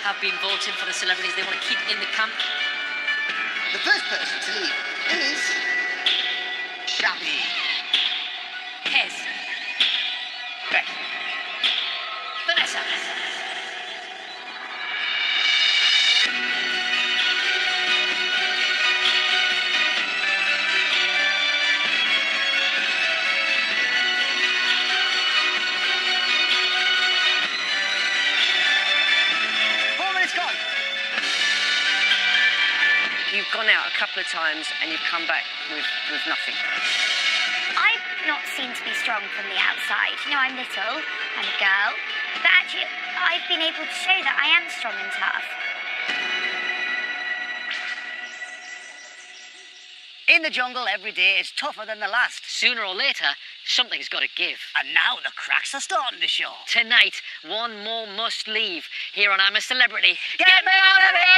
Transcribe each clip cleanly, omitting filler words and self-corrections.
have been voting for the celebrities they want to keep in the camp. The first person to leave is Shabby. Hez. Beck. Vanessa. 4 minutes gone. You've gone out a couple of times and you've come back with nothing. I'm not seen to be strong from the outside. You know, I'm little, I'm a girl. But actually, I've been able to show that I am strong and tough. In the jungle, every day is tougher than the last. Sooner or later, something's got to give. And now the cracks are starting to show. Tonight, one more must leave. Here on I'm a Celebrity. Get me out of here!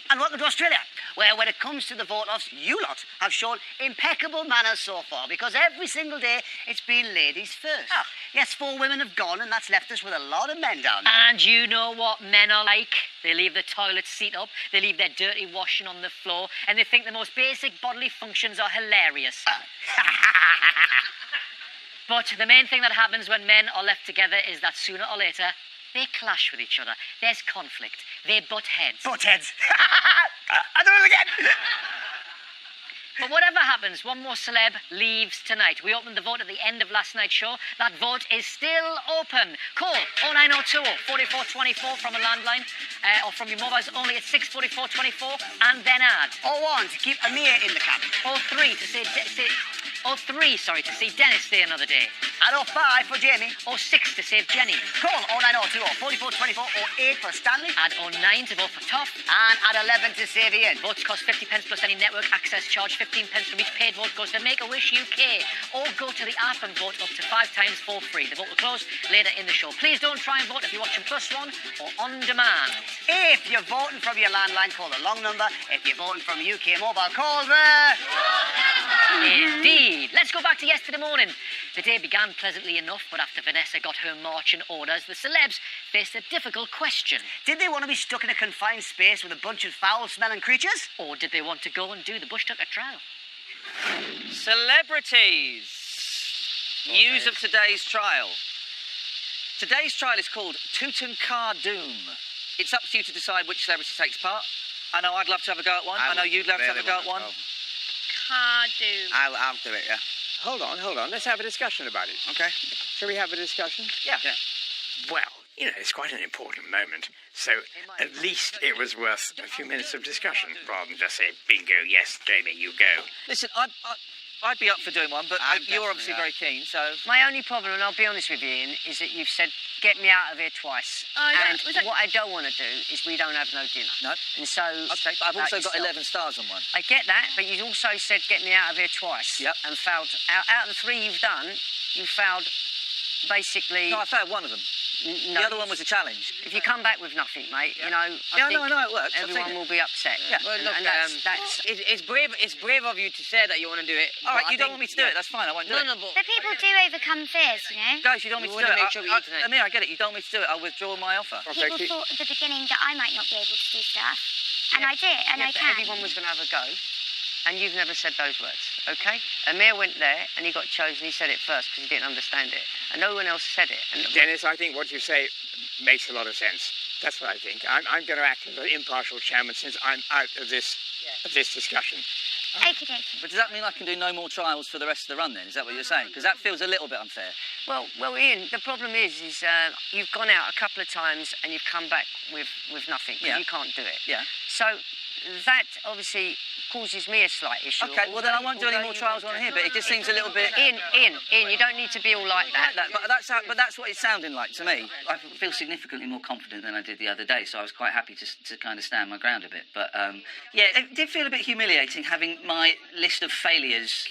And welcome to Australia, where when it comes to the vote-offs, you lot have shown impeccable manners so far, because every single day it's been ladies first. Oh. Yes, 4 women have gone, and that's left us with a lot of men down there. And you know what men are like. They leave the toilet seat up, they leave their dirty washing on the floor, and they think the most basic bodily functions are hilarious. But the main thing that happens when men are left together is that sooner or later, they clash with each other. There's conflict. They butt heads. Butt heads. I do it again. But whatever happens, one more celeb leaves tonight. We opened the vote at the end of last night's show. That vote is still open. Call 09020 4424 from a landline or from your mobiles only at 64424 and then add 01 to keep Amir in the camp. 03 to say to see Dennis stay another day. At 05 for Jamie. 06 to save Jenny. Call 09020 4424 or 8 for Stanley. Add 09 to vote for Toff. And at 11 to save Ian. Votes cost 50 pence plus any network access charge. 15 pence from each paid vote goes to Make-A-Wish UK. Or go to the app and vote up to 5 times for free. The vote will close later in the show. Please don't try and vote if you're watching Plus One or on demand. If you're voting from your landline, call the long number. If you're voting from UK Mobile, call the... Indeed. Let's go back to yesterday morning. The day began pleasantly enough, but after Vanessa got her marching orders, the celebs faced a difficult question. Did they want to be stuck in a confined space with a bunch of foul-smelling creatures? Or did they want to go and do the Bush Tucker trial? Celebrities. News of today's trial. Today's trial is called Tutankhamun. It's up to you to decide which celebrity takes part. I know I'd love to have a go at one. I know you'd love to have a go at one. Cardoon. I'll do it, yeah. Hold on. Let's have a discussion about it. Okay. Shall we have a discussion? Yeah. Well, it's quite an important moment, so at least it was worth a few minutes of discussion, rather than just say, bingo, yes, Jamie, you go. Listen, I'd be up for doing one, but you're obviously very keen, so... My only problem, and I'll be honest with you, Ian, is that you've said, get me out of here twice. And what I don't want to do is we don't have no dinner. No. And so... Okay, but I've also got yourself. 11 stars on one. I get that, but you also said, get me out of here twice. Yep. And failed. Out of the 3 you've done, you failed basically... No, I failed one of them. No. The other one was a challenge. If you come back with nothing, mate, I think I know it works. everyone will be upset. Yeah. Well, look, and that's it's brave of you to say that you want to do it. All right, but you don't want me to do it, that's fine, I won't do it. No, but But people do overcome fears, you know. Guys, you don't want me to do We it. wanna make sure we eat tonight. Amir, I get it, you don't want me to do it, I'll withdraw my offer. People thought at the beginning that I might not be able to do stuff. And I did, and I but can. everyone was going to have a go, and you've never said those words, okay? Amir went there, and he got chosen. He said it first because he didn't understand it, and no one else said it. And Dennis, I think what you say makes a lot of sense. That's what I think. I'm going to act as an impartial chairman since I'm out of this discussion. Okie dokie. But does that mean I can do no more trials for the rest of the run then? Is that what you're saying? Because that feels a little bit unfair. Well, Ian, the problem is you've gone out a couple of times and you've come back with nothing. 'Cause Yeah. You can't do it. Yeah. So that obviously causes me a slight issue. Okay, well then I won't do any more trials on here, but it just seems a little bit... Ian, you don't need to be all like that. But that's what it's sounding like to me. I feel significantly more confident than I did the other day, so I was quite happy to kind of stand my ground a bit. But yeah, it did feel a bit humiliating having my list of failures,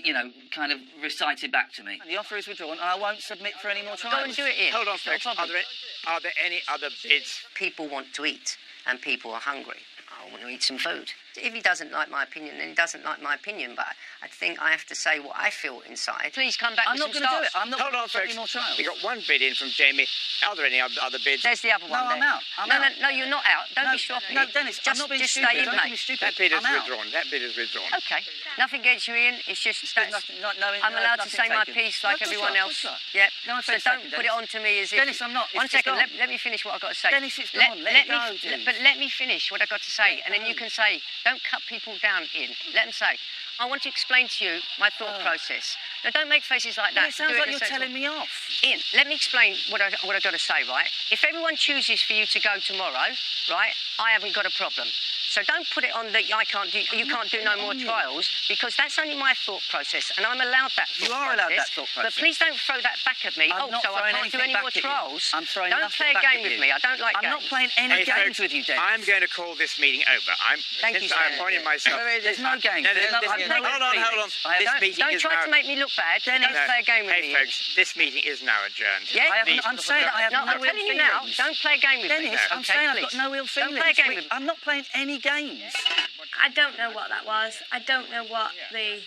kind of recited back to me. The offer is withdrawn, and I won't submit for any more trials. Go and do it, Ian. Hold on, It's not a folks. problem. Are there any other bids? People want to eat and people are hungry. I want to eat some food. If he doesn't like my opinion, then he doesn't like my opinion, but I think I have to say what I feel inside. Please come back I'm with not some going to do it. stars. I'm not Hold going on, to do any folks. more trials. We got one bid in from Jamie. Are there any other bids? There's the other one No, there. I'm out. I'm no, out. No, you're not out. Don't No, be sloppy. no, Dennis, I'm just, not being just stupid. stay in, Don't mate. be stupid. That bid is I'm out. withdrawn. That bid is withdrawn. Okay. Nothing against you, Ian. It's just There's that's, nothing, no, I'm allowed to nothing say my taken. piece like No, of course everyone not, of else. course not. Yep. No So offence don't taken, put it Dennis. on to me as if... Dennis, I'm not. It's One just second. gone. Let me finish what I've got to say. Dennis, it's gone. Let it go, dude. But let me finish what I've got to say, and then you can say, don't cut people down, Ian. Let them say. I want to explain to you my thought process. Now, don't make faces like Well, that. it sounds Do like in a you're sensible- telling me off. Ian, let me explain what I've got to say, right? If everyone chooses for you to go tomorrow, right, I haven't got a problem. So don't put it on that you can't do no more trials, because that's only my thought process, and I'm allowed that thought You are allowed process. that thought But process. please don't throw that back at me. I'm not so I throwing can't do anything any more back at you. trials. I'm throwing Don't nothing play a back game at with you. me. I don't like I'm games. not playing any games folks, with you, Dennis. I'm going to call this meeting over. Thank you, Since I'm sir. appointing myself. There's no game. No, There's no- this- I've no hold on. feelings. I have- This meeting Don't is try now... to make me look bad. Dennis. Don't play a game with Hey, me. folks, this meeting is now adjourned. Yeah? I'm saying that I have No, no I'm ill telling you now, feelings. don't play a game with me. Dennis, I'm Okay, saying I've please. got no ill feelings. Don't play a game with me. I'm not playing any games. I don't know what that was. I don't know what the...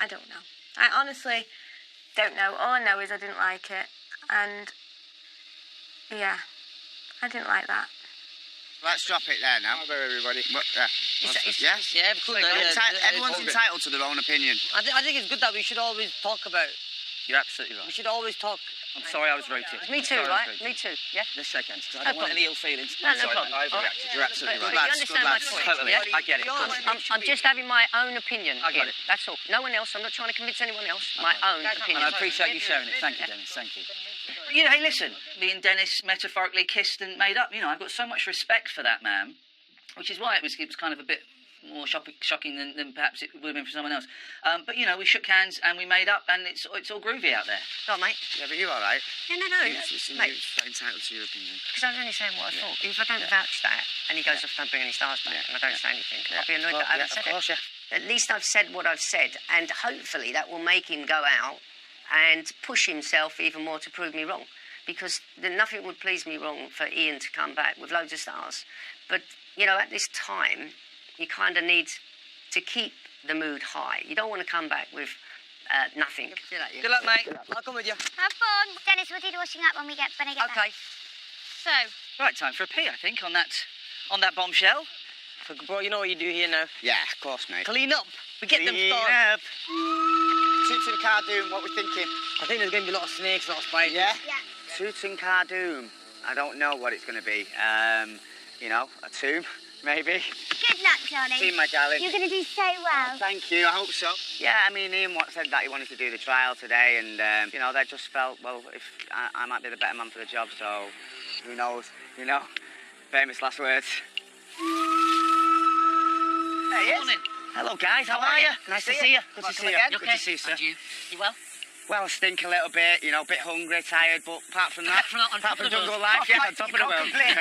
I don't know. I honestly don't know. All I know is I didn't like it. And, yeah, I didn't like that. Let's drop it there now. Hello, everybody. Yeah? Yeah, cool. Everyone's entitled to their own opinion. I think it's good that we should always talk about. You're absolutely right. We should always talk. I'm sorry I was rude to you. Me too, I'm sorry I was right? rude to Me you. too, yeah? This second, because I No don't want problem. any ill feelings. No, I'm no sorry, problem. I overreacted. You're absolutely But right. you lads, understand good my lads. point. Totally. Yeah? I get it. I'm just having my own opinion. I got Ian. it. That's all. No one else. I'm not trying to convince anyone else. My own opinion. And I appreciate you sharing it. Thank you, Dennis. Thank you. Hey, listen. Me and Dennis metaphorically kissed and made up. I've got so much respect for that man, which is why it was kind of a bit more shocking than perhaps it would have been for someone else. But, we shook hands and we made up, and it's all groovy out there. Go on, mate. Yeah, but you all right? No. Listen, Mate, you're entitled to your opinion. because I was only saying what I thought. If I don't vouch that, and he goes off, don't bring any stars back, and I don't say anything, I'll be annoyed that I haven't said it. At least I've said what I've said, and hopefully that will make him go out and push himself even more to prove me wrong. Because nothing would please me wrong for Ian to come back with loads of stars. But, at this time, you kind of need to keep the mood high. You don't want to come back with nothing. Good luck, mate. I'll come with you. Have fun. Dennis, we'll do the washing up when I get back. Okay. So, Right, time for a pee, I think, on that bombshell. Bro, you know what you do here now. Yeah, of course, mate. Clean up. We get them stars. up. Tooting Cardoon, what we're thinking? I think there's going to be a lot of snakes, a lot of spiders. Yeah? Yeah. Tooting Cardoon. I don't know what it's going to be. A tomb, maybe. Good luck, Johnny. See you, my darling. You're going to do so well. Thank you, I hope so. Yeah, Ian said that he wanted to do the trial today, and, they just felt, well, if I might be the better man for the job, so who knows, famous last words. There he is. Morning. Hello, guys, how are you? Nice to see you. Good to see you. Good to see you, sir. And you? You well? Well, I stink a little bit, a bit hungry, tired, but apart from that, On top of the jungle world. life, yeah, Right, on top you of the can't world. complain.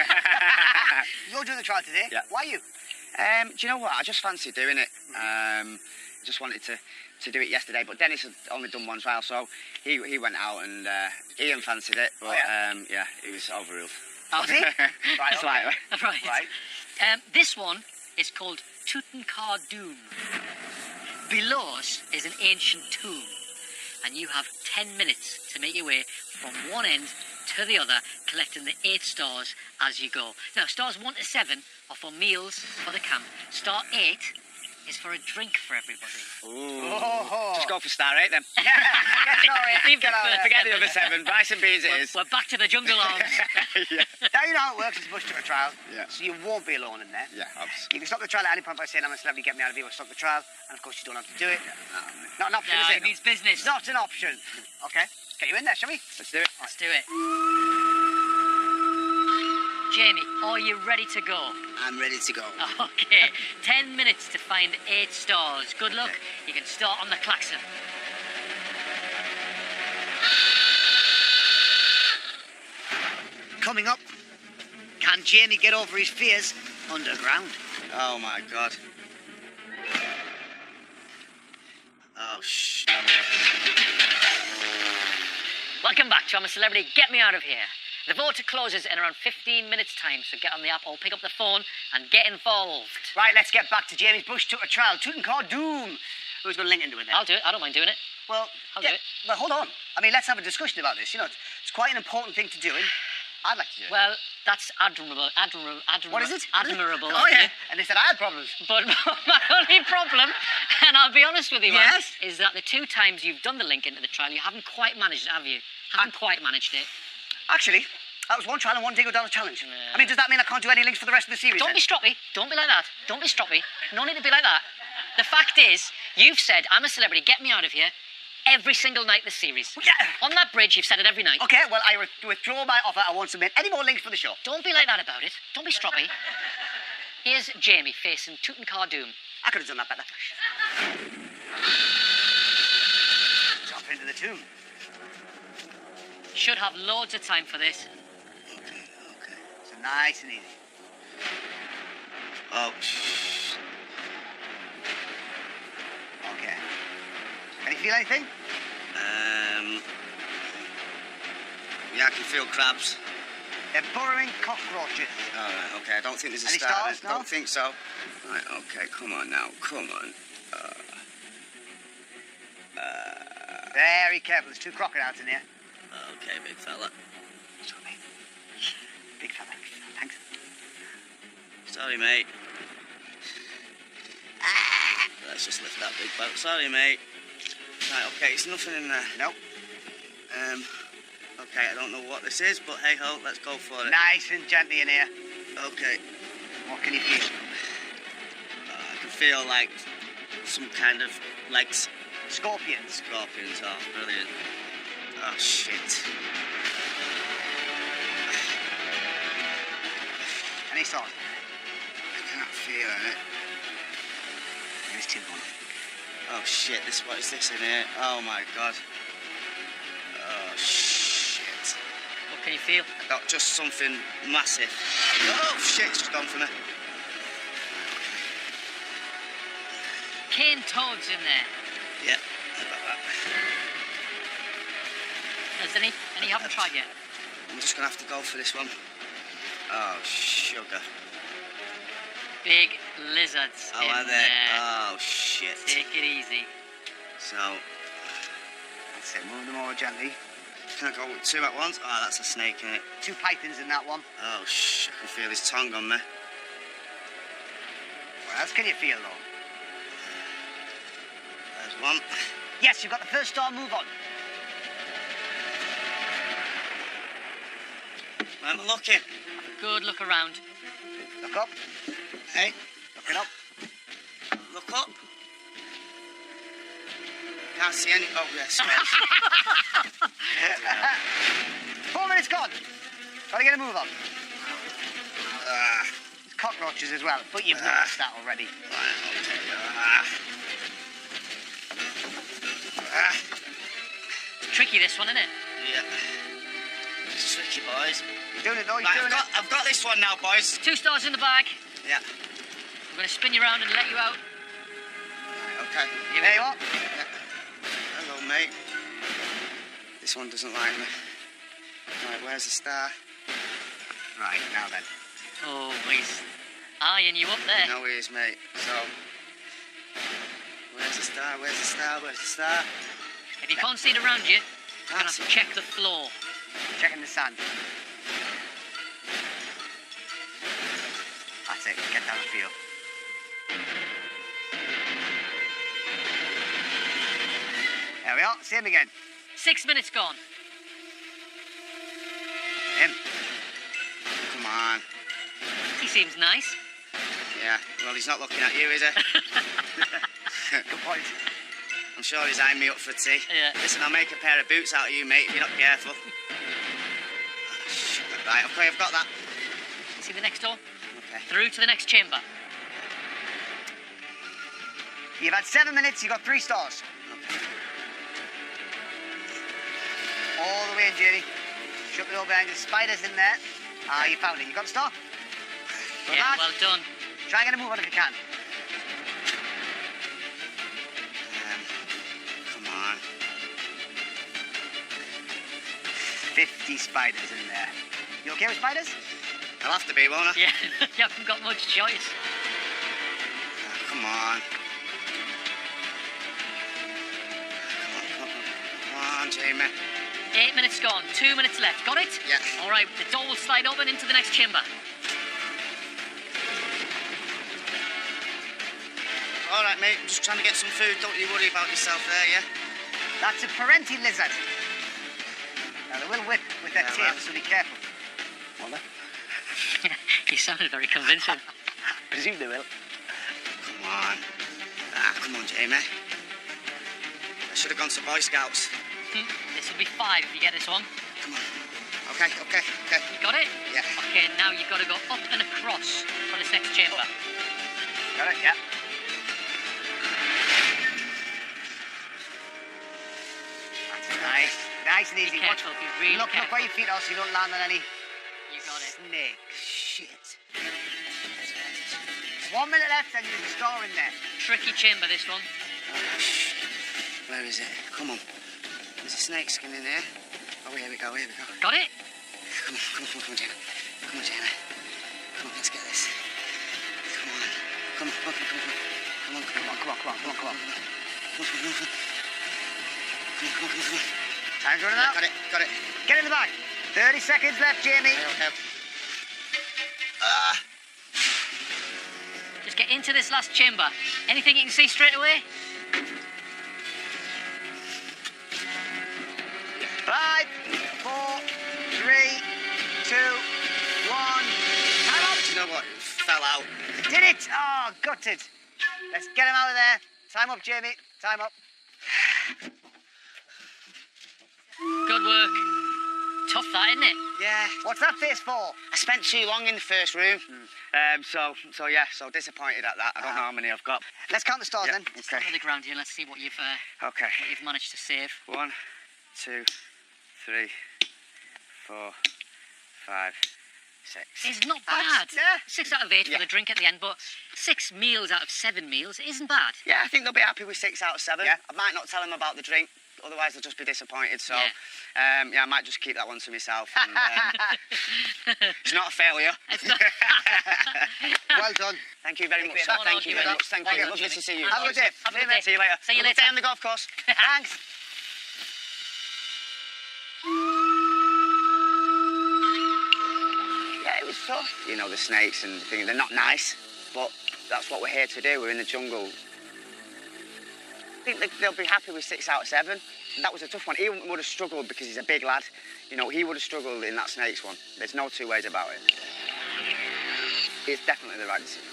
You're doing the trial today. Yeah. Why you? Do you know what? I just fancy doing it. Just wanted to do it yesterday, but Dennis had only done one trial, so he went out and Ian fancied it, but he was overruled. Oh, Right, Slightly. right. Right. This one is called Tutankhamun. Below us is an ancient tomb, and you have 10 minutes to make your way from one end to the other, collecting the 8 stars as you go. Now, stars 1 to 7 are for meals for the camp. Star 8 is for a drink for everybody. Ooh. Just go for star 8 then. Leave the first Forget the seven. other 7. Rice and beans it is. We're back to the jungle arms. Yeah. Now you know how it works. It's a bush to a trial. Yeah. So you won't be alone in there. Yeah, obviously. You can stop the trial at any point by saying, I'm a celebrity, get me out of here, we'll stop the trial. And of course, you don't have to do it. Not an option, No, is it means business. Not an option. Okay. Get you in there, shall we? Let's do it. Let's do it. Jamie, are you ready to go? I'm ready to go. Okay, 10 minutes to find 8 stars. Good luck. You can start on the klaxon. Coming up, can Jamie get over his fears underground? Oh my God. Oh shh. Welcome back to I'm a Celebrity. Get me out of here. The vote closes in around 15 minutes' time, so get on the app or pick up the phone and get involved. Right, let's get back to Jamie's Bush Tucker trial. Tutankhamun. Who's going to link into it then? I'll do it. I don't mind doing it. Well, I'll do it. But hold on. I mean, let's have a discussion about this. You know, it's quite an important thing to do, and I'd like to do it. Well, that's admirable. What is it? Admirable. Oh, yeah. And they said I had problems. But my only problem, and I'll be honest with you, man, Yes? is that the 2 times you've done the link into the trial, you haven't quite managed it, have you? Haven't quite managed it. Actually, that was one trial and one Dingo Dollar challenge. I mean, does that mean I can't do any links for the rest of the series? Don't then? be stroppy. Don't be like that. Don't be stroppy. No need to be like that. The fact is, you've said, I'm a celebrity, get me out of here, every single night this series. Yeah. On that bridge, you've said it every night. Okay, well, I withdraw my offer. I won't submit any more links for the show. Don't be like that about it. Don't be stroppy. Here's Jamie facing Tutankhamun. I could have done that better. Jump into the tomb. Should have loads of time for this. Okay. So nice and easy. Oh shh. Okay. Can you feel anything? Yeah, I can feel crabs. They're burrowing cockroaches. All right, okay. I don't think there's a Any star. stars, I no? don't think so. Right, okay. Come on now. Come on. Very careful. There's 2 crocodiles in here. Okay, big fella. Sorry, mate. Big fella. Thanks. Sorry, mate. Let's just lift that big boat. Sorry, mate. Right, okay. It's nothing in there. Nope. Okay, I don't know what this is, but hey ho, let's go for it. Nice and gently in here. Okay. What can you feel? I can feel like some kind of legs. Scorpions. Scorpions. Oh, brilliant. Oh, shit. Any salt? I can't feel it. There's 2 going. Oh, shit. What is this in here? Oh, my God. Oh, shit. What can you feel? I got just something massive. Oh, shit. It's just gone for me. Cane toads in there. Yeah, I got that. Is there any you haven't tried yet? I'm just going to have to go for this one. Oh, sugar. Big lizards Oh, in are they? there. Oh, shit. Take it easy. So, That's it. Move them over gently. can I go with 2 at once? Oh, that's a snake in it. 2 pythons in that one. Oh, I can feel his tongue on me. What else can you feel, though? There's one. Yes, you've got the first star. Move on. Where am I looking? Good look around. Look up. Hey, Looking up. look up. Can't see any. Oh, yes. 4 minutes gone. Gotta get a move on. Ah, There's cockroaches as well, but you've noticed that already. right, okay. Tricky this one, isn't it? Yeah. It's tricky, boys. You're doing it, though. You're Right, doing I've got this one now, boys. 2 stars in the bag. Yeah. I'm going to spin you around and let you out. Right, okay. it. There you are. Hello, mate. This one doesn't like me. Right, where's the star? Right, now then. Oh, he's eyeing you up there. No, he is, mate. So, where's the star? Where's the star? Where's the star? If you can't see it around you, you're going to have to check the floor. Checking the sand. That's it. Get down the field. There we are. See him again. 6 minutes gone. Him. Come on. He seems nice. Yeah, well, he's not looking at you, is he? Good point. I'm sure he's eyeing me up for tea. Yeah. Listen, I'll make a pair of boots out of you, mate, if you're not careful. Right, okay, I've got that. See the next door? Okay. Through to the next chamber. You've had 7 minutes, you've got 3 stars. Okay. All the way in, Jamie. Shut the door behind you. Spiders in there. Ah, you found it. You got the star? Good Yeah, lad. well done. Try and get a move on if you can. Come on. 50 spiders in there. You okay with spiders? I'll have to be, won't I? Yeah, you haven't got much choice. Oh, come on. Come on, Jamie. 8 minutes gone, 2 minutes left. Got it? Yeah. All right, the door will slide open into the next chamber. All right, mate. I'm just trying to get some food. Don't you worry about yourself there, yeah? That's a parenti lizard. Now, they will whip with their Yeah, tail, well. so be careful. Will they? You sounded very convincing. Presume they will. Come on. Ah, come on, Jamie. I should have gone to Boy Scouts. This will be 5 if you get this one. Come on. Okay. You got it? Yeah. Okay, now you've got to go up and across for this next chamber. Got it? Yeah. That's nice. Nice and easy. Be careful, be really look careful. where your feet are so you don't land on any You got it. snake. Shit. 1 minute left and there's a star in there. Tricky chamber, this one. Where is it? Come on. There's a snake skin in there. Oh, here we go. Got it? Come on, Jamie. Come on, Jamie. Come on, let's get this. Come on. Come on. Time's running out. Got it. Get in the bag. 30 seconds left, Jamie. Okay. Just get into this last chamber. Anything you can see straight away? 5, 4, 3, 2, 1. Time up. Do you know what? It fell out. Did it? Oh, gutted. Let's get him out of there. Time up, Jamie. Time up. Good work. Tough that, isn't it? Yeah. What's that face for? I spent too long in the first room. So disappointed at that. I don't know how many I've got. Let's count the stars then. Stand on the ground here. Let's see what you've managed to save. 1, 2, 3, 4, 5, 6. It's not bad. yeah. 6 out of 8 Yeah. for the drink at the end, but 6 meals out of 7 meals isn't bad. Yeah, I think they'll be happy with 6 out of 7. Yeah. I might not tell them about the drink, otherwise they'll just be disappointed. So, Yeah. I might just keep that one to myself. And, it's not a failure. It's not- Well done. Thank you very much. Thank sir. you. Thank you very much. Thank Thank you. you. Lovely to see you. Have a good day. Have a good day. See you later. See you Have a good later. day on the golf course. Thanks. Yeah, it was tough. You know, the snakes and things, they're not nice, but that's what we're here to do. We're in the jungle. I think they'll be happy with 6 out of 7. That was a tough one. Ian would have struggled because he's a big lad. You know, he would have struggled in that snakes one. There's no two ways about it. It's definitely the right decision.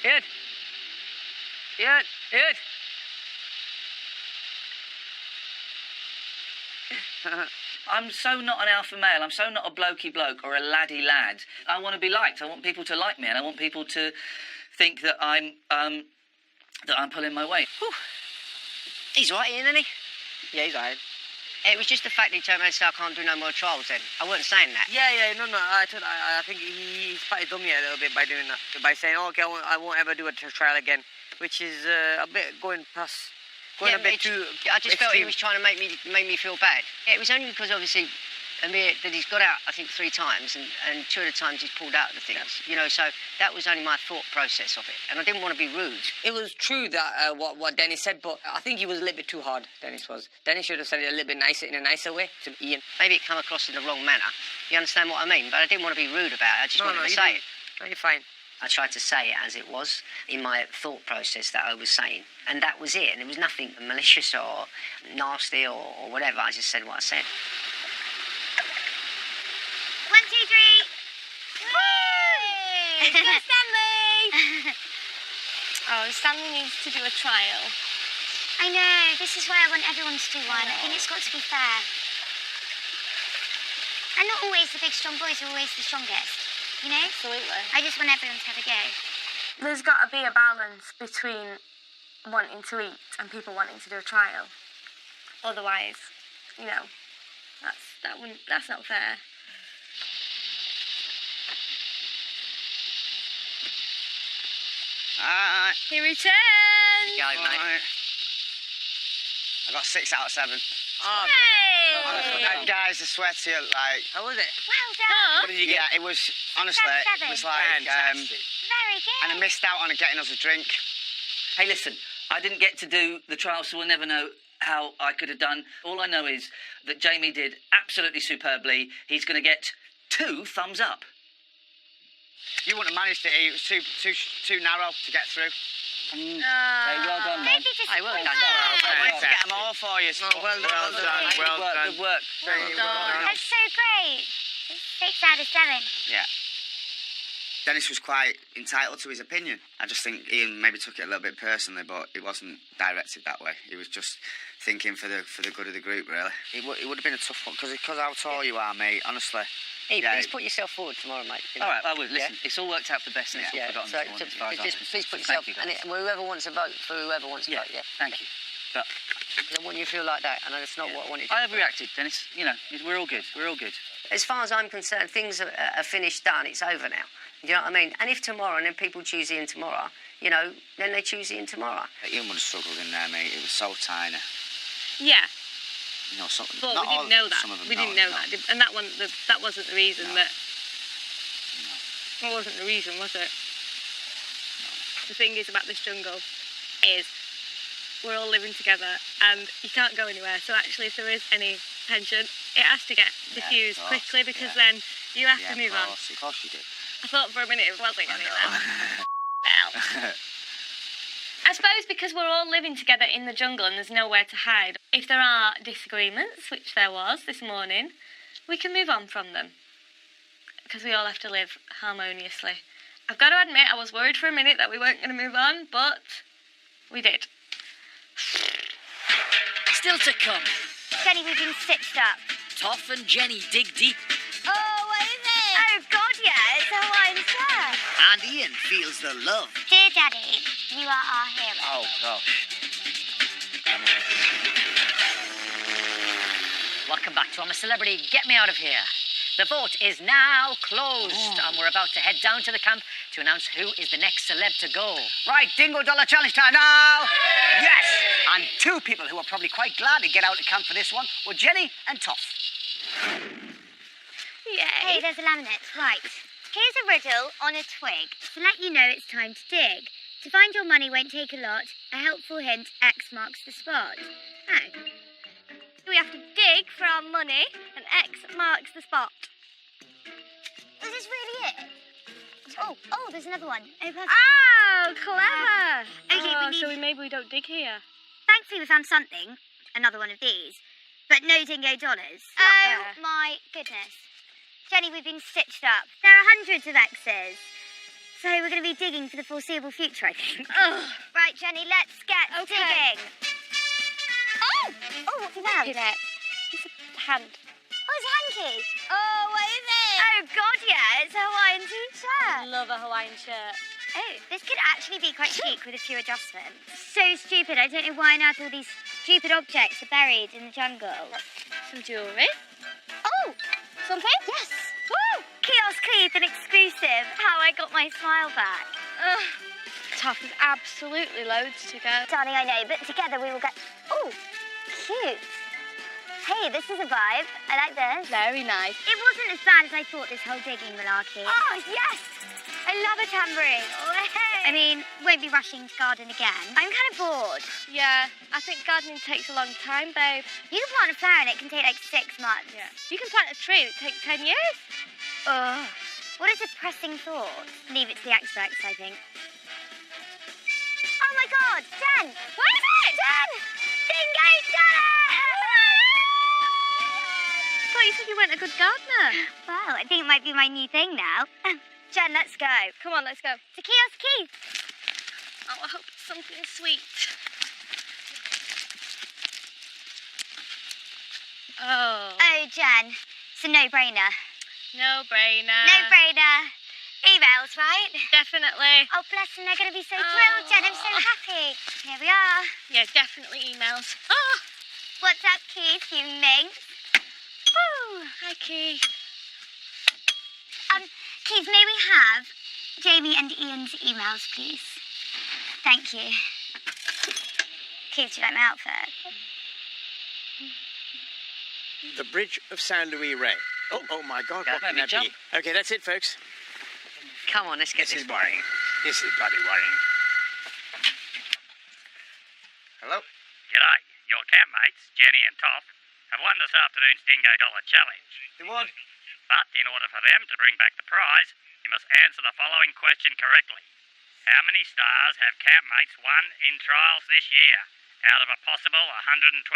Ian. I'm so not an alpha male. I'm so not a blokey bloke or a laddie lad. I want to be liked. I want people to like me, and I want people to think that I'm pulling my weight. He's right, Ian, isn't he? Yeah, he's alright. It was just the fact that he turned around and said, I can't do no more trials then. I wasn't saying that. No. I think he spotted dummy a little bit by doing that. By saying, okay, I won't ever do a trial again, which is a bit going a bit too I just felt he extreme. was trying to make me feel bad. It was only because obviously Amir, that he's got out, I think, 3 times, and 2 of the times he's pulled out of the things. You know, so that was only my thought process of it, and I didn't want to be rude. It was true that what Dennis said, but I think he was a little bit too hard. Dennis should have said it a little bit nicer, in a nicer way to Ian. Maybe it came across in the wrong manner. You understand what I mean? But I didn't want to be rude about it. I just wanted to say it. No, you're fine. I tried to say it as it was in my thought process that I was saying, and that was it. And there was nothing malicious or nasty or whatever. I just said what I said. 1, 2, 3. Woo! Go Stanley! Oh, Stanley needs to do a trial. I know, this is why I want everyone to do one. I think it's got to be fair. And not always the big strong boys are always the strongest, you know? Absolutely. I just want everyone to have a go. There's got to be a balance between wanting to eat and people wanting to do a trial. Otherwise, you know, that's not fair. Alright. He returns. Go, mate. Alright. I got 6 out of 7. Oh, Hey! Guys, I swear to you, like, how was it? Well done. What did you get? yeah, it was, honestly, it was like, Fantastic. Very good. and I missed out on getting us a drink. Hey, listen, I didn't get to do the trial, so we'll never know how I could have done. All I know is that Jamie did absolutely superbly. He's going to get 2 thumbs up. You wouldn't have managed it. It was too narrow to get through. Hey, well done, man. Don't be Hey, well disappointed. done. I wanted to get them all for you. Oh, well done. Good work, good work. That's so great. 6 out of 7. Yeah. Dennis was quite entitled to his opinion. I just think Ian maybe took it a little bit personally, but it wasn't directed that way. He was just thinking for the good of the group, really. It would have been a tough one, because how tall you are, mate, honestly. Hey, Yeah. please put yourself forward tomorrow, mate. All right, I will. Listen, it's all worked out for the best, and it's all Yeah, forgotten so this morning, as far as I'm just concerned. please put Thank yourself, you, and guys. whoever wants to vote for whoever wants to Yeah, vote, yeah. thank you. But 'Cause I want you to feel like that, and that's not what I wanted. I overreacted, Dennis. You know, we're all good. We're all good. As far as I'm concerned, things are finished, done. It's over now. You know what I mean? And if tomorrow, and then people choose Ian tomorrow, you know, then they choose Ian tomorrow. Ian would have struggled in there, mate. It was so tiny. Yeah, You know, some, but not we all, didn't know that. Some of them We didn't know that, and that wasn't the reason that. That wasn't the reason, was it? The thing is about this jungle is we're all living together and you can't go anywhere. So actually, if there is any tension, it has to get diffused of course, quickly because yeah. then you have Yeah, to move of on. course, of course you did. I thought for a minute it wasn't going to then. Well. I suppose because we're all living together in the jungle and there's nowhere to hide, if there are disagreements, which there was this morning, we can move on from them. Because we all have to live harmoniously. I've got to admit, I was worried for a minute that we weren't going to move on, but we did. Still to come. Jenny, we've been stitched up. Toff and Jenny dig deep. Oh, what is it? Oh, God, yeah, it's a Hawaiian shirt. And Ian feels the love. Dear Daddy, you are our hero. Oh, gosh. Welcome back to I'm a Celebrity. Get me out of here. The vote is now closed, and we're about to head down to the camp to announce who is the next celeb to go. Right, Dingo Dollar Challenge time now. Yes. And 2 people who are probably quite glad to get out of camp for this one were Jenny and Toff. Hey, there's a laminate. Right. Here's a riddle on a twig to let you know it's time to dig. To find your money won't take a lot. A helpful hint, X marks the spot. Oh. We have to dig for our money and X marks the spot. Is this really it? Oh, there's another one. Oh, perfect. Oh, clever. Okay, so maybe we don't dig here. Thankfully, we found something. Another one of these. But no dingo dollars. Not Oh, there. my goodness. Jenny, we've been stitched up. There are hundreds of X's. So we're going to be digging for the foreseeable future, I think. Right, Jenny, let's get digging. Oh, what's that? Look at it. It's a hand. Oh, it's a hanky. Oh, what is it? Oh, God, yeah, it's a Hawaiian t-shirt. Love a Hawaiian shirt. Oh, this could actually be quite chic with a few adjustments. So stupid. I don't know why on earth all these stupid objects are buried in the jungle. Some jewellery. Oh, something? Yes. Woo! Kiosk Keith, an exclusive. How I got my smile back. Tough is absolutely loads to go. Darling, I know, but together we will get... Oh, cute. Hey, this is a vibe. I like this. Very nice. It wasn't as bad as I thought, this whole digging malarkey. Oh, yes! I love a tambourine. Oh, hey. I mean, won't be rushing to garden again. I'm kind of bored. Yeah, I think gardening takes a long time, babe. You can plant a flower and it can take like 6 months. Yeah. You can plant a tree and it takes 10 years. Ugh. What a depressing thought. Leave it to the experts, I think. Oh my God, Jen! What is it? Jen! Dingo Dollar! I thought you said you weren't a good gardener. Well, I think it might be my new thing now. Jen, let's go. Come on, let's go. To Kiosk Keith. Oh, I hope it's something sweet. Oh. Oh, Jen, it's a no-brainer. No-brainer. No-brainer. Emails, right? Definitely. Oh, bless them, they're going to be so thrilled, Jen. I'm so happy. Here we are. Yeah, definitely emails. Oh, What's up, Keith, you minx? Woo! hi, Keith. Keith, may we have Jamie and Ian's emails, please? Thank you. Keith, do you like my outfit? The Bridge of Saint Louis Ray. Oh my God, what can Maybe that be? Okay, that's it, folks. Come on, let's get This this is worrying. This is bloody worrying. Hello? G'day. Your campmates, Jenny and Toff, have won this afternoon's Dingo Dollar Challenge. They won. But in order for them to bring back the prize, you must answer the following question correctly. How many stars have campmates won in trials this year, out of a possible 125?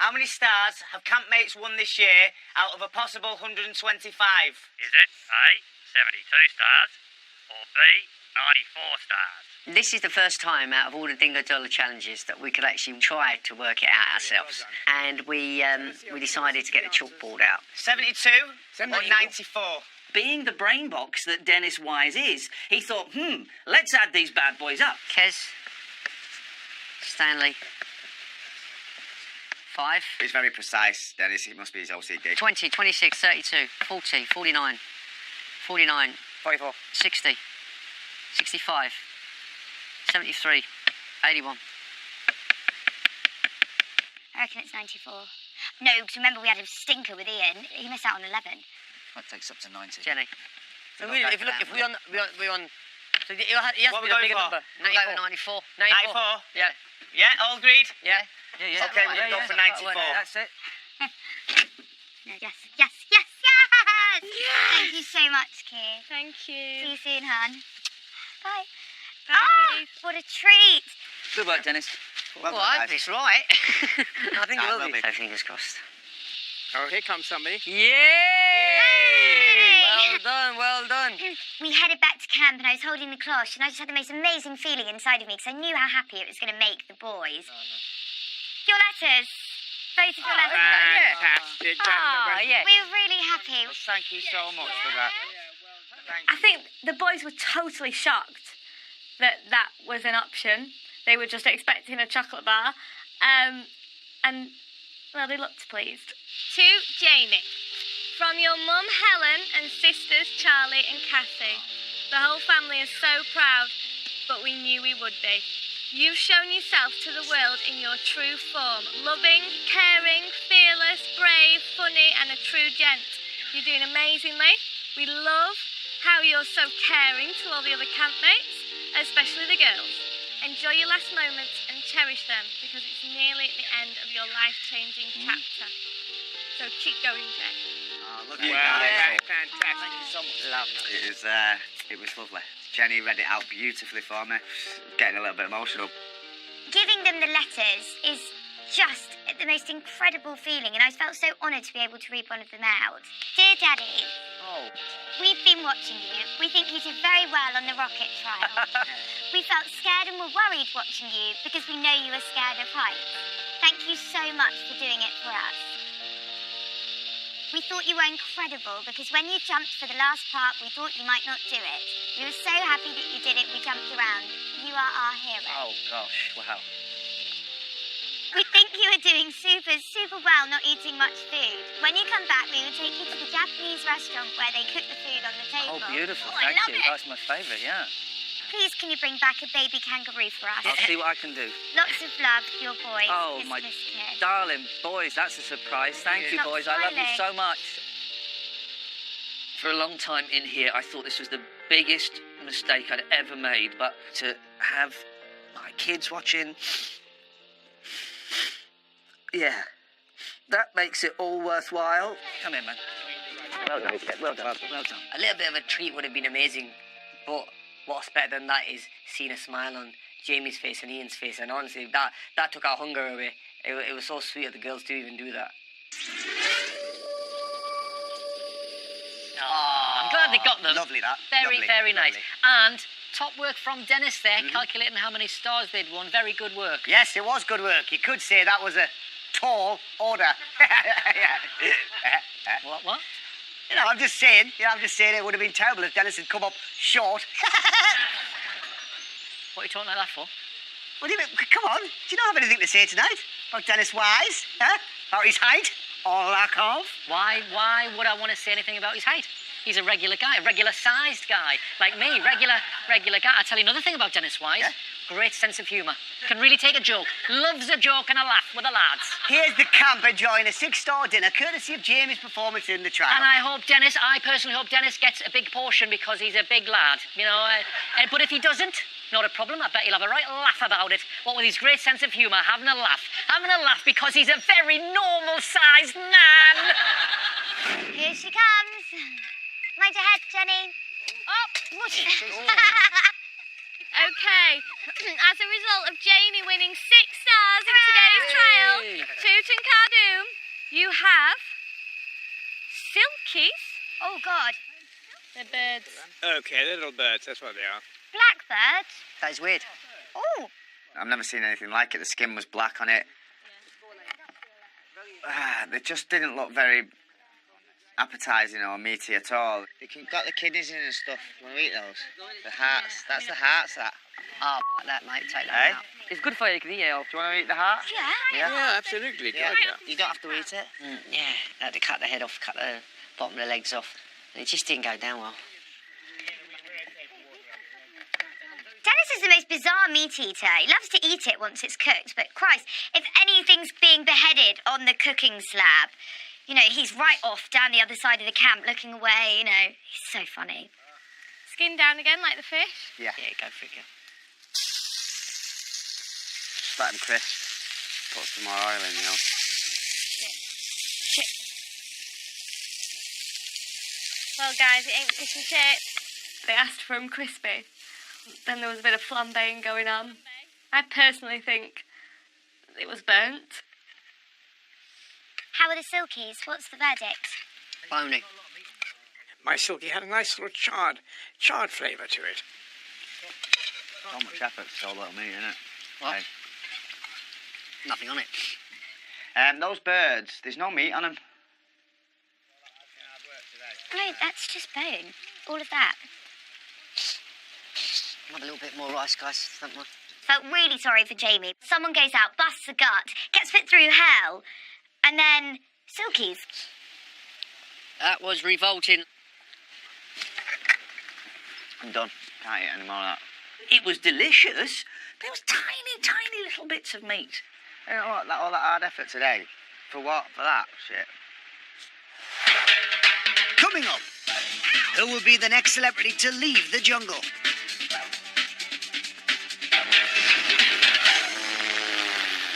How many stars have campmates won this year out of a possible 125? Is it A, 72 stars, or B, 94 stars? This is the first time out of all the Dingo Dollar challenges that we could actually try to work it out ourselves. And we decided to get the chalkboard out. 72 or 94? Being the brain box that Dennis Wise is, he thought, let's add these bad boys up. Kez, Stanley, 5, It's very precise, Dennis. It must be his OCD. 20, 26, 32, 40, 49, 49, 44. 60, 65, 73, 81. I reckon it's 94. No, because remember we had a stinker with Ian. He missed out on 11. That takes up to 90. Jenny. So really, if you look, if we're on, so he has What to we be a going bigger for? number. 94. 94? Yeah. Yeah, all agreed? Yeah. Yeah. Okay, we're going to go for 94. That's it. No, yes, yes, yes, yes! Thank you so much, Keith. Thank See you. you soon, hon. Bye. Bye, Keith. What a treat. Good work, Dennis. Well Well, done, I hope guys. it's right. I think it will be. So fingers crossed. Oh, here comes somebody. Yay! Well done, well done. We headed back to camp and I was holding the cloche and I just had the most amazing feeling inside of me because I knew how happy it was going to make the boys. Your letters. Both of your letters. Fantastic. Yeah. We were really happy. Thank you so much for that. I think the boys were totally shocked that that was an option. They were just expecting a chocolate bar. And, well, they looked pleased. To Jamie. From your mum Helen and sisters Charlie and Cassie. The whole family is so proud, but we knew we would be. You've shown yourself to the world in your true form. Loving, caring, fearless, brave, funny and a true gent. You're doing amazingly. We love how you're so caring to all the other campmates, especially the girls. Enjoy your last moments and cherish them because it's nearly at the end of your life-changing chapter. So keep going, Jen. Oh, look Well, at that. fantastic. It was lovely. Jenny read it out beautifully for me. Getting a little bit emotional. Giving them the letters is just the most incredible feeling, and I felt so honoured to be able to read one of them out. Dear Daddy, we've been watching you. We think you did very well on the rocket trial. We felt scared and were worried watching you because we know you were scared of heights. Thank you so much for doing it for us. We thought you were incredible because when you jumped for the last part, we thought you might not do it. We were so happy that you did it, we jumped around. You are our hero. Oh, gosh. Wow. We think you are doing super well not eating much food. When you come back, we will take you to the Japanese restaurant where they cook the food on the table. Oh, beautiful. Oh, I Thank love you. it. That's my favourite, yeah. Please, can you bring back a baby kangaroo for us? I'll see what I can do. Lots of love, your boys. Oh, Kiss, my kiss, kiss. darling boys, that's a surprise. Thank you, Stop boys. I love you smiling. so much. For a long time in here, I thought this was the biggest mistake I'd ever made, but to have my kids watching, yeah, that makes it all worthwhile. Come in, man. Well done, well done. Well done. A little bit of a treat would have been amazing, but what's better than that is seeing a smile on Jamie's face and Ian's face, and honestly, that took our hunger away. It was so sweet of the girls to even do that. I'm glad they got them. Lovely, that. Very, Lovely, very nice. lovely. And top work from Dennis there, calculating how many stars they'd won. Very good work. Yes, it was good work. You could say that was a tall order. What? You know, I'm just saying it would have been terrible if Dennis had come up short. What are you talking like that for? What do you mean? Come on. Do you not have anything to say tonight? About Dennis Wise? Huh? About his height? Or lack of? Why would I want to say anything about his height? He's a regular guy, a regular-sized guy. Like me, regular guy. I'll tell you another thing about Dennis Wise. Yeah? Great sense of humour. Can really take a joke. Loves a joke and a laugh with the lads. Here's the camp enjoying a 6-star dinner, courtesy of Jamie's performance in the trial. And I personally hope Dennis gets a big portion because he's a big lad, you know. But if he doesn't, not a problem. I bet he'll have a right laugh about it. What with his great sense of humour, having a laugh because he's a very normal-sized man. Here she comes. Mind your head, Jenny. Oh, okay. As a result of Jamie winning 6 stars in today's trial, Tutankhamun, you have Silkies. Oh, God. They're birds. Okay, little birds, that's what they are. Blackbird. That is weird. Oh. I've never seen anything like it. The skin was black on it. They just didn't look very appetising or meaty at all. They got the kidneys in and stuff. Want to eat those? The hearts. That's the hearts, that. Oh, that, mate. Take that out. It's good for you, you can eat it. Do you want to eat the heart? Yeah. Yeah, absolutely. Yeah. God, yeah. You don't have to eat it. Yeah, I had to cut the head off, cut the bottom of the legs off. And it just didn't go down well. Dennis is the most bizarre meat eater. He loves to eat it once it's cooked, but Christ, if anything's being beheaded on the cooking slab, you know, he's right off down the other side of the camp looking away, you know. He's so funny. Skin down again like the fish. Yeah. Yeah, go for it, go. Just let them crisp. Put some more oil in, you know. Well, guys, it ain't fish and chips. They asked for them crispy. Then there was a bit of flambeing going on. I personally think it was burnt. How are the Silkies? What's the verdict? Bony. My silky had a nice little charred flavour to it. So much effort for so little meat, innit? What? Okay. Nothing on it. Those birds, there's no meat on them. No, that's just bone. All of that. Have a little bit more rice, guys. Don't mind. Felt really sorry for Jamie. Someone goes out, busts a gut, gets put through hell, and then Silkies. That was revolting. I'm done. Can't eat any more of that. It was delicious. There was tiny little bits of meat. You know what? All that hard effort today. For what? For that shit. Coming up, who will be the next celebrity to leave the jungle?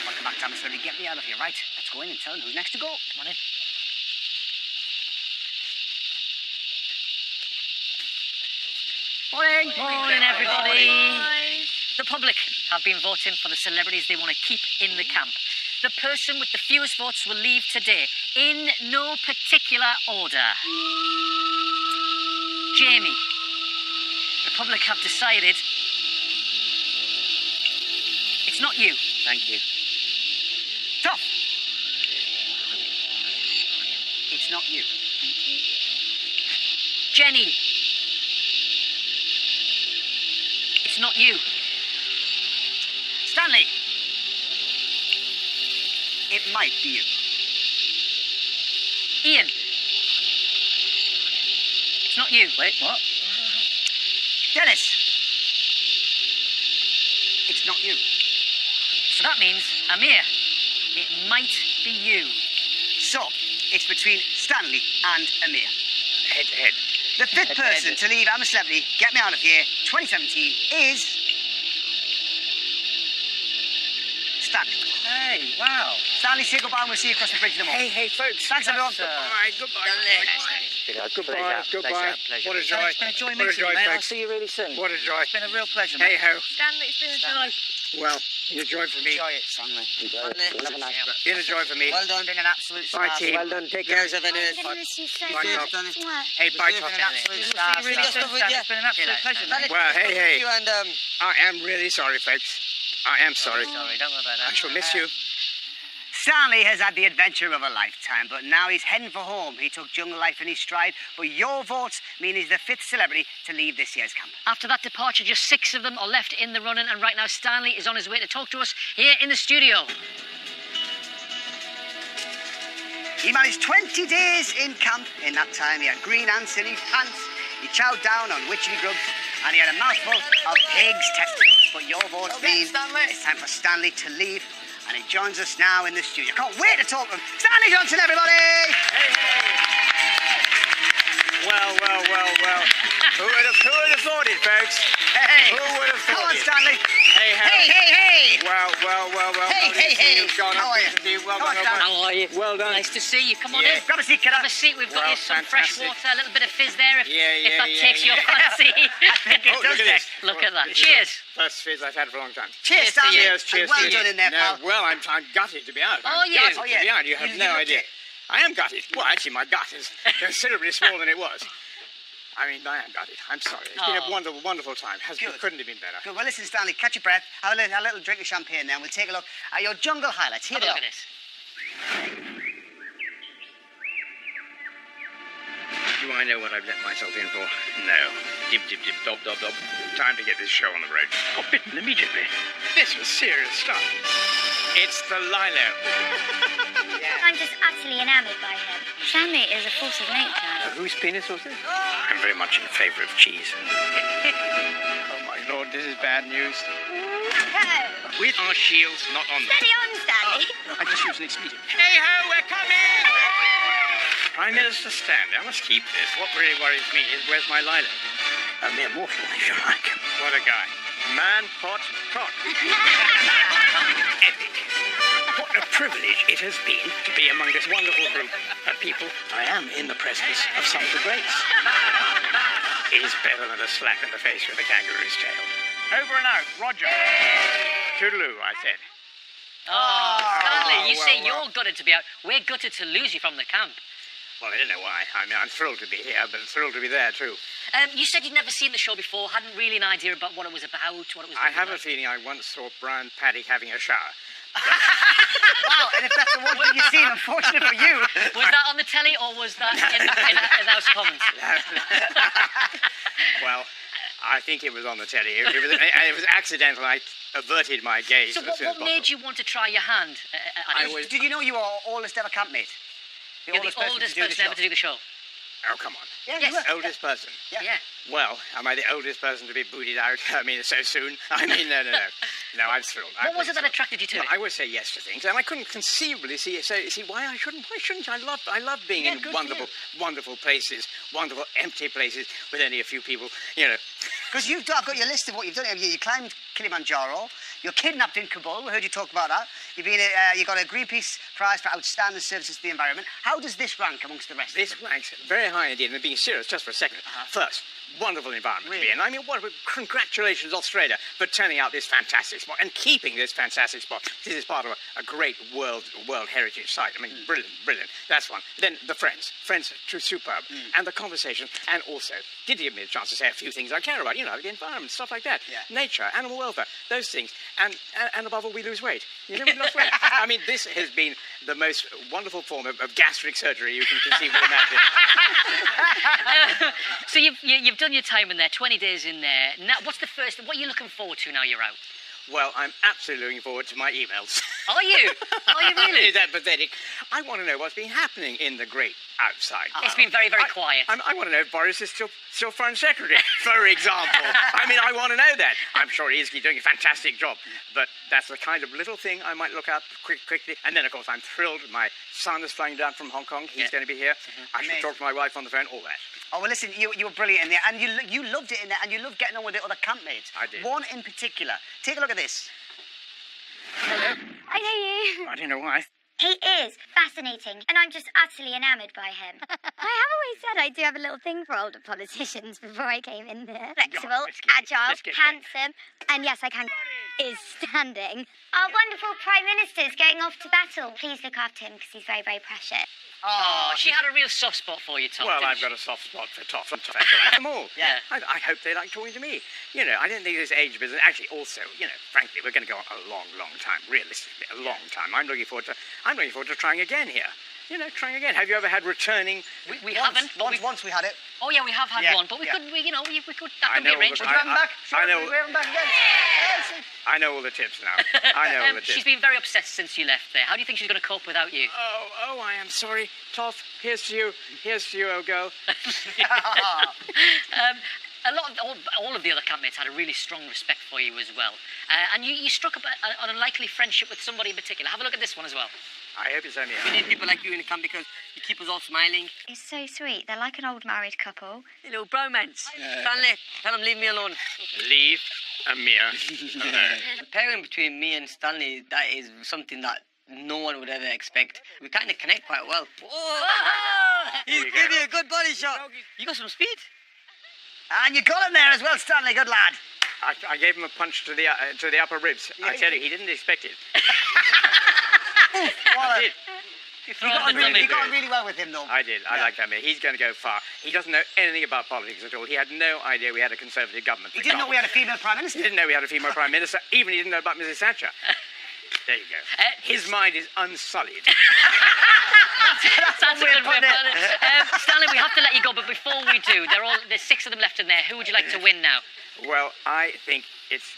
Welcome back, Thomas. Get me out of here, right? Let's go in and tell him who's next to go. Come on in. Morning, everybody. The public have been voting for the celebrities they want to keep in the camp. The person with the fewest votes will leave today, in no particular order. Jamie. The public have decided it's not you. Thank you. Tough. It's not you. Jenny. It's not you. Stanley. It might be you. Ian. It's not you. Wait, what? Dennis. It's not you. So that means, Amir, it might be you. So, it's between Stanley and Amir. Head to head. The fifth person to leave I'm a Celebrity, Get Me Out of Here 2017 is Stanley. Hey, wow. Stanley, say goodbye and we'll see you across the bridge in the morning. Hey, folks. Thanks, everyone. All right, goodbye. Goodbye. What a joy. It's been a joy What a meeting joy, you, mate. I'll folks. see you really soon. What a joy. It's been a real pleasure, Hey mate. ho. Stanley, it's been a joy. Well, been a joy for me. Enjoy it, Stanley. Enjoy it. Have a nice breakfast. Been a joy for me. Well done. Been an absolute Bye, star. team. Well done. Take care of I'm gonna miss you so Bye, much. Tom. Mwah. Hey, bye, Been Tom. an absolute star. Really good stuff, Dan. It's been an absolute pleasure. mate. Well, hey. You and I am really sorry, folks. I am sorry. Sorry, don't worry about that. I shall miss you. Stanley has had the adventure of a lifetime, but now he's heading for home. He took jungle life in his stride, but your votes mean he's the 5th celebrity to leave this year's camp. After that departure, just 6 of them are left in the running, and right now Stanley is on his way to talk to us here in the studio. He managed 20 days in camp. In that time, he had green ants in his pants, he chowed down on witchery grubs, and he had a mouthful of pig's testicles. But your votes mean it's time for Stanley to leave, and he joins us now in the studio. Can't wait to talk to him. Stanley Johnson, everybody! Well. Who would have thought it, folks? Hey! Who would have Come thought on, it? Stanley! Hey, ho. Hey! Well. Hey, Lovely to see you, John. How are you? Good to see you. Well Come on, done, Stanley. How are you? Well done. Nice to see you. Come on Yeah. in. Grab a seat, kiddo. Have a seat. We've got Well, you some fresh fantastic. water, a little bit of fizz there if Yeah, that takes your yeah. fancy. Oh, look at this. Look at that. Cheers. First fizz I've had for a long time. Cheers, Cheers to Stanley. you. Cheers And well to you. done in there, No, pal. well, I'm gutted to be out. Oh, I'm yes. gutted Oh, to yeah. be out. You have You no looked idea. it. I am gutted. Well, actually, my gut is considerably smaller than it was. I mean, I am gutted. I'm sorry. It's been a Oh. wonderful, wonderful time. Good. Couldn't have been better. Good. Well, listen, Stanley, catch your breath. Have a little drink of champagne, then we'll take a look at your jungle highlights. Here Have a they look are. at this. Do I know what I've let myself in for? No. Dib, dob. Time to get this show on the road. Got bitten immediately. This was serious stuff. It's the Lilo. I'm just utterly enamoured by him. Stanley is a force of nature. Whose penis was this? I'm very much in favour of cheese. Oh, my Lord, this is bad news. With our shields not on them. Steady on, Stanley. I just used an expletive. Hey-ho, we're coming! Prime Minister Stanley, I must keep this. What really worries me is where's my Lilo? A mere mortal, if you like. What a guy. Man, pot, tot. Epic. What a privilege it has been to be among this wonderful group of people. I am in the presence of some of the greats. It is better than a slap in the face with a kangaroo's tail. Over and out, Roger. Toodaloo, I said. Oh, Stanley, you well, say well. you're gutted to be out. We're gutted to lose you from the camp. Well, I don't know why. I mean, I'm thrilled to be here, but thrilled to be there, too. You said you'd never seen the show before, hadn't really an idea about what it was about, what it was I gonna be have a like. feeling I once saw Brian Paddick having a shower. Wow, and if that's the one thing you've seen, unfortunate for you. Was that on the telly or was that in the House of Commons? Well, I think it was on the telly. It was accidental. I averted my gaze So as what, soon as what made possible. you want to try your hand at it? Did you know you were our oldest ever campmate? You're the oldest person ever to do the show. Oh, come on. Yeah, Yes. you were. Oldest person. Yeah. Well, am I the oldest person to be booted out? I mean, so soon? I mean, no. No, I'm thrilled. What was it that attracted you to Well, it? I would say yes to things, and I couldn't conceivably see why shouldn't I? I love being in good for wonderful places, wonderful empty places with only a few people, you know. Because I've got your list of what you've done. You climbed Kilimanjaro. You're kidnapped in Kabul. We heard you talk about that. You got a Greenpeace prize for outstanding services to the environment. How does this rank amongst the rest? This of them? ranks very high indeed, and being serious just for a second. First, wonderful environment to be in. I mean, congratulations, Australia, for turning out this fantastic spot and keeping this fantastic spot. This is part of a great World Heritage Site. I mean, brilliant. That's one. Then the Friends are superb. And the conversation, and also did give me a chance to say a few things I care about, like the environment, stuff like that. Yeah. Nature, animal welfare, those things. And above all, we lose weight. You know, we lost weight. I mean, this has been the most wonderful form of gastric surgery you can conceivably imagine. So you've done your time in there, 20 days in there. Now, what are you looking forward to now you're out? Well, I'm absolutely looking forward to my emails. Are you? Are you really? Is that pathetic? I want to know what's been happening in the great outside. It's been very, very quiet. I want to know if Boris is still Foreign Secretary, for example. I mean, I want to know that. I'm sure he is. He's doing a fantastic job. But that's the kind of little thing I might look up quickly. And then, of course, I'm thrilled. My son is flying down from Hong Kong. He's going to be here. I should talk to my wife on the phone, all that. Oh, well, listen, you were brilliant in there, and you loved it in there, and you loved getting on with the other campmates. I did. One in particular. Take a look at this. I know you. I don't know why. He is fascinating, and I'm just utterly enamoured by him. I have always said I do have a little thing for older politicians before I came in there. Flexible, agile, handsome, and yes, I can is standing. Our wonderful Prime Minister's going off to battle. Please look after him because he's very, very precious. Oh, she had a real soft spot for you, Toff. Well, didn't I've she? got a soft spot for Toff. I like them all. Yeah. I hope they like talking to me. You know, I don't think this age business. Actually, also, you know, frankly, we're going to go on a long, long time. Realistically, a long time. I'm looking forward to trying again here. You know, trying again. Have you ever had returning? We haven't. But Once we had it. Oh yeah, we have had Yeah, one, but we yeah. couldn't. We could. That I can be know, arranged. but Would you have him back? I know. Would we have him back again? I know all the tips now. I know all the tips. She's been very upset since you left there. How do you think she's going to cope without you? Oh, I am sorry, Toff. Here's to you. Here's to you, old girl. A lot of all of the other campmates had a really strong respect for you as well, and you struck up an unlikely friendship with somebody in particular. Have a look at this one as well. I hope it's only. We need people like you in the camp because you keep us all smiling. It's so sweet. They're like an old married couple. A little bromance. Stanley, tell them leave me alone. Leave Amir. The pairing between me and Stanley, that is something that no one would ever expect. We kind of connect quite well. He's giving you a good body shot. You got some speed. And you got him there as well, Stanley. Good lad. I gave him a punch to the upper ribs. I tell you, he didn't expect it. I did. You got on really well with him, though. I did. I like Amir. He's going to go far. He doesn't know anything about politics at all. He had no idea we had a Conservative government. He didn't know we had a female Prime Minister. He didn't know we had a female Prime Minister. Even he didn't know about Mrs. Thatcher. There you go. His mind is unsullied. That's a good way of putting it. Stanley, we have to let you go, but before we do, there's 6 of them left in there. Who would you like to win now? Well, I think it's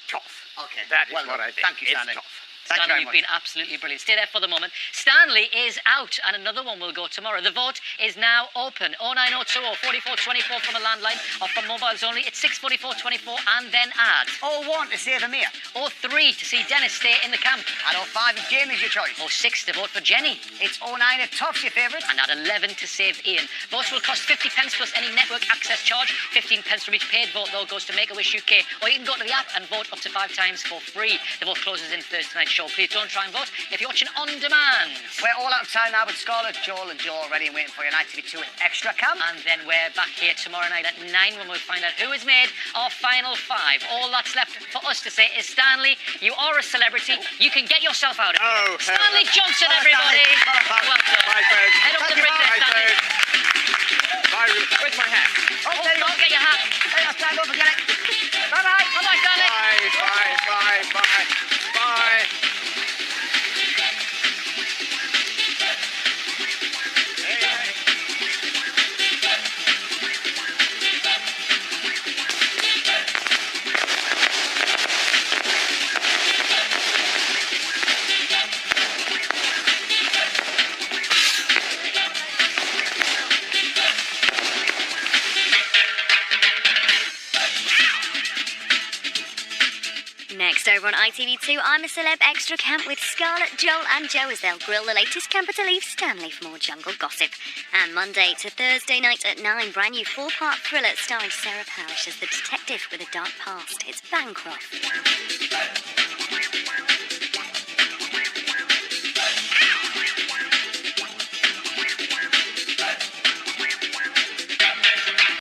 Toff. Okay. That is Well what done. I think. Thank you, Stanley. It's Toff. Thank you Stanley, very you've much. been absolutely brilliant. Stay there for the moment. Stanley is out, and another one will go tomorrow. The vote is now open. 09020 4424 from a landline, or from mobiles only. It's 64424 and then add. 01 to save Amir. 03 to see Dennis stay in the camp. And 05 if Jamie's your choice. 06 to vote for Jenny. It's 09 if Toff's your favourite. And at 11 to save Ian. Votes will cost 50 pence plus any network access charge. 15 pence from each paid vote, though, goes to Make-A-Wish UK. Or you can go to the app and vote up to 5 times for free. The vote closes in Thursday night's show. Please don't try and vote if you're watching on demand. We're all out of time now, but Scarlett, Joel and Joe are ready and waiting for you on ITV2 with Extra Camp. And then we're back here tomorrow night at 9 when we'll find out who has made our final 5. All that's left for us to say is, Stanley, you are a celebrity. You can get yourself out of here. Oh, Stanley Johnson, everybody. Well done. Bye, folks. Head up the bridge there, Bye, Stanley. folks. Bye, Ruth. Where's my hat? Oh, don't get your hat. Hey, I'll stand over, get it. Bye-bye. Bye-bye, Stanley. Bye. Next over on ITV2, I'm a Celeb Extra Camp with Scarlett, Joel and Joe as they'll grill the latest camper to leave Stanley for more jungle gossip. And Monday to Thursday night at 9, brand new 4-part thriller starring Sarah Parish as the detective with a dark past. It's Bancroft.